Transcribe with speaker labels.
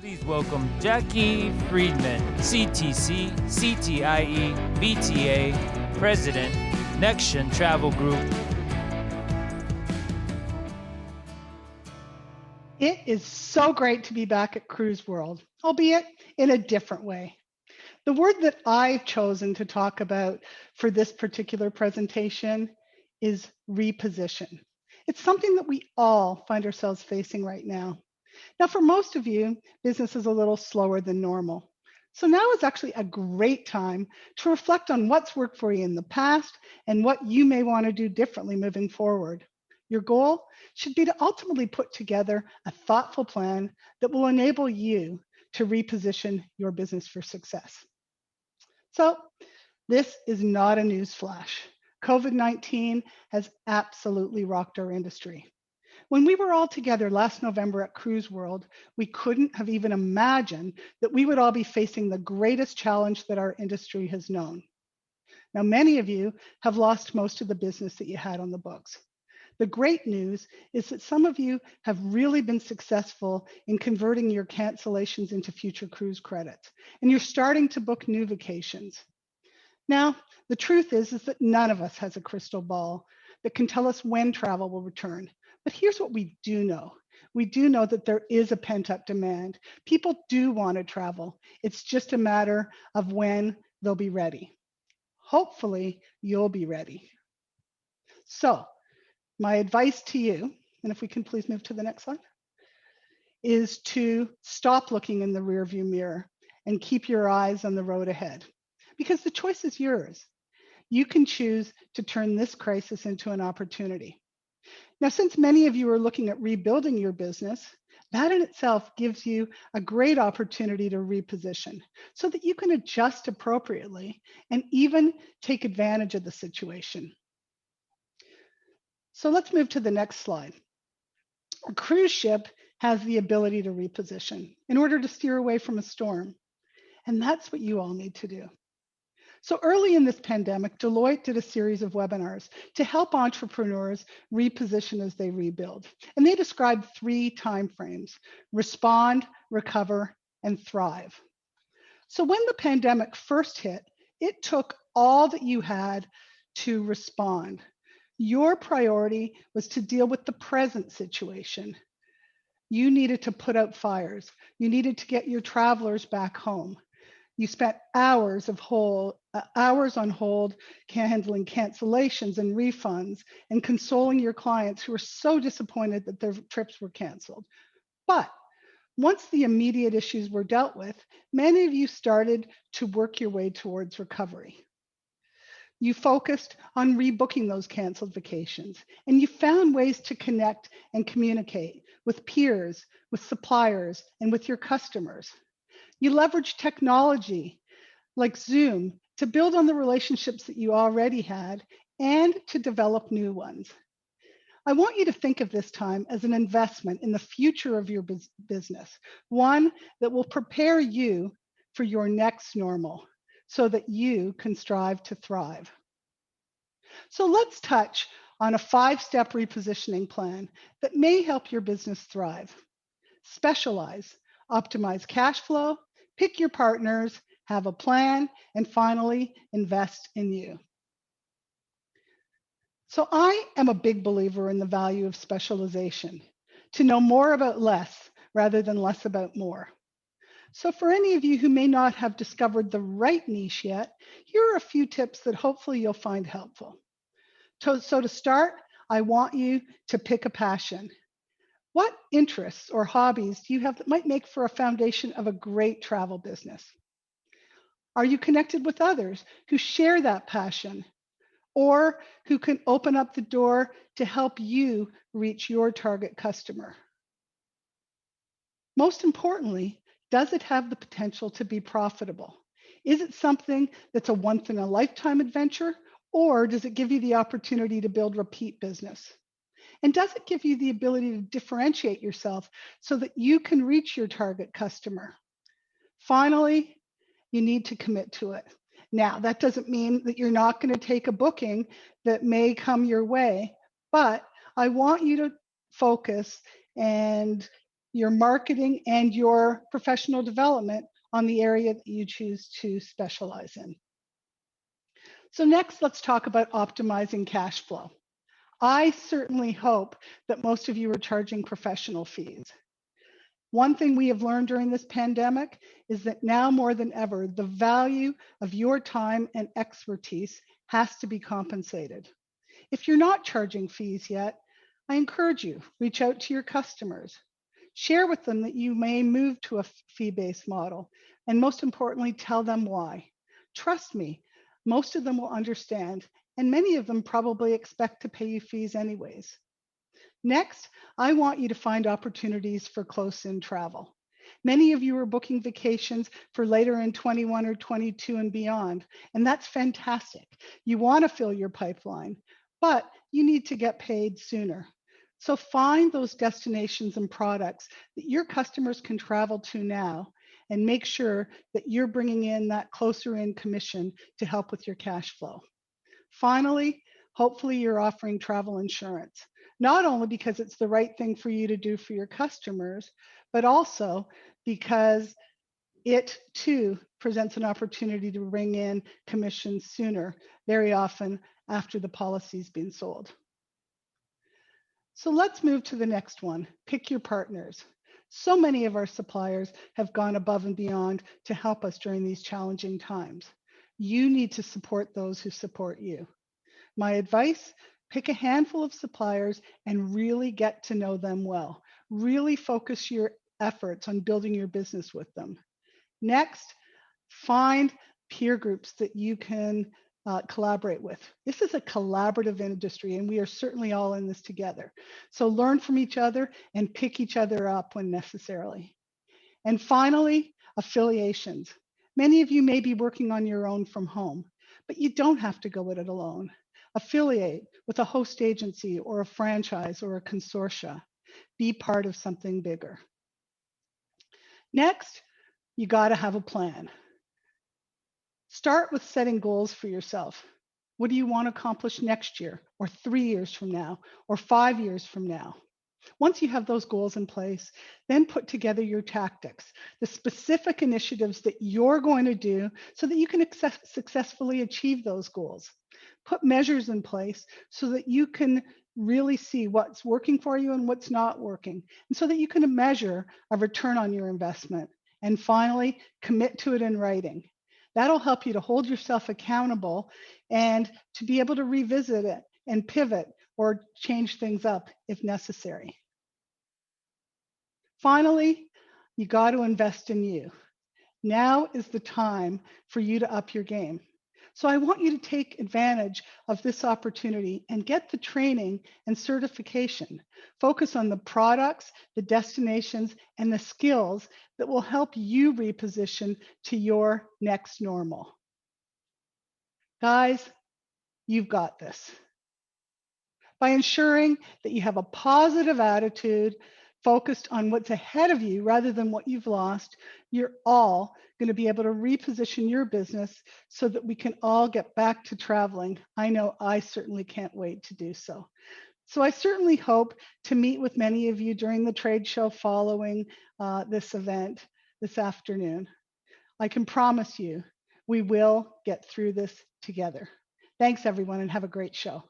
Speaker 1: Please welcome Jackie Friedman, CTC, CTIE, BTA, President, Nexion Travel Group.
Speaker 2: It is so great to be back at CruiseWorld, albeit in a different way. The word that I've chosen to talk about for this particular presentation is reposition. It's something that we all find ourselves facing right now. Now, for most of you, business is a little slower than normal. So now is actually a great time to reflect on what's worked for you in the past and what you may want to do differently moving forward. Your goal should be to ultimately put together a thoughtful plan that will enable you to reposition your business for success. So this is not a news flash. COVID-19 has absolutely rocked our industry. When we were all together last November at CruiseWorld, we couldn't have even imagined that we would all be facing the greatest challenge that our industry has known. Now, many of you have lost most of the business that you had on the books. The great news is that some of you have really been successful in converting your cancellations into future cruise credits, and you're starting to book new vacations. Now, the truth is that none of us has a crystal ball that can tell us when travel will return. But here's what we do know. We do know that there is a pent-up demand. People do want to travel. It's just a matter of when they'll be ready. Hopefully, you'll be ready. So, my advice to you, and if we can please move to the next slide, is to stop looking in the rearview mirror and keep your eyes on the road ahead, because the choice is yours. You can choose to turn this crisis into an opportunity. Now, since many of you are looking at rebuilding your business, that in itself gives you a great opportunity to reposition so that you can adjust appropriately and even take advantage of the situation. So let's move to the next slide. A cruise ship has the ability to reposition in order to steer away from a storm. And that's what you all need to do. So early in this pandemic, Deloitte did a series of webinars to help entrepreneurs reposition as they rebuild. And they described 3 timeframes: respond, recover, and thrive. So when the pandemic first hit, it took all that you had to respond. Your priority was to deal with the present situation. You needed to put out fires. You needed to get your travelers back home. You spent hours on hold handling cancellations and refunds and consoling your clients who were so disappointed that their trips were canceled. But once the immediate issues were dealt with, many of you started to work your way towards recovery. You focused on rebooking those canceled vacations, and you found ways to connect and communicate with peers, with suppliers, and with your customers. You leveraged technology like Zoom to build on the relationships that you already had and to develop new ones. I want you to think of this time as an investment in the future of your business, one that will prepare you for your next normal so that you can strive to thrive. So let's touch on a 5-step repositioning plan that may help your business thrive. Specialize, optimize cash flow, pick your partners, have a plan, and finally, invest in you. So I am a big believer in the value of specialization, to know more about less rather than less about more. So for any of you who may not have discovered the right niche yet, here are a few tips that hopefully you'll find helpful. So to start, I want you to pick a passion. What interests or hobbies do you have that might make for a foundation of a great travel business? Are you connected with others who share that passion or who can open up the door to help you reach your target customer? Most importantly, does it have the potential to be profitable? Is it something that's a once-in-a-lifetime adventure, or does it give you the opportunity to build repeat business? And does it give you the ability to differentiate yourself so that you can reach your target customer? Finally, you need to commit to it. Now, that doesn't mean that you're not going to take a booking that may come your way, but I want you to focus and your marketing, and your professional development on the area that you choose to specialize in. So next, let's talk about optimizing cash flow. I certainly hope that most of you are charging professional fees. One thing we have learned during this pandemic is that now more than ever, the value of your time and expertise has to be compensated. If you're not charging fees yet, I encourage you, reach out to your customers. Share with them that you may move to a fee-based model, and most importantly, tell them why. Trust me, most of them will understand, and many of them probably expect to pay you fees anyways. Next, I want you to find opportunities for close-in travel. Many of you are booking vacations for later in 21 or 22 and beyond, and that's fantastic. You want to fill your pipeline, but you need to get paid sooner. So find those destinations and products that your customers can travel to now, and make sure that you're bringing in that closer in commission to help with your cash flow. Finally, hopefully you're offering travel insurance, not only because it's the right thing for you to do for your customers, but also because it too presents an opportunity to bring in commissions sooner, very often after the policy's been sold. So let's move to the next one, pick your partners. So many of our suppliers have gone above and beyond to help us during these challenging times. You need to support those who support you. My advice, pick a handful of suppliers and really get to know them well. Really focus your efforts on building your business with them. Next, find peer groups that you can collaborate with. This is a collaborative industry, and we are certainly all in this together. So learn from each other and pick each other up when necessarily. And finally, affiliations. Many of you may be working on your own from home, but you don't have to go at it alone. Affiliate with a host agency or a franchise or a consortia. Be part of something bigger. Next, you got to have a plan. Start with setting goals for yourself. What do you want to accomplish next year, or 3 years from now, or 5 years from now? Once you have those goals in place, then put together your tactics, the specific initiatives that you're going to do so that you can successfully achieve those goals. Put measures in place so that you can really see what's working for you and what's not working, and so that you can measure a return on your investment. And finally, commit to it in writing. That'll help you to hold yourself accountable and to be able to revisit it and pivot or change things up if necessary. Finally, you got to invest in you. Now is the time for you to up your game. So I want you to take advantage of this opportunity and get the training and certification. Focus on the products, the destinations, and the skills that will help you reposition to your next normal. Guys, you've got this. By ensuring that you have a positive attitude, focused on what's ahead of you rather than what you've lost, you're all going to be able to reposition your business so that we can all get back to traveling. I know I certainly can't wait to do so. So I certainly hope to meet with many of you during the trade show following this event this afternoon. I can promise you we will get through this together. Thanks, everyone, and have a great show.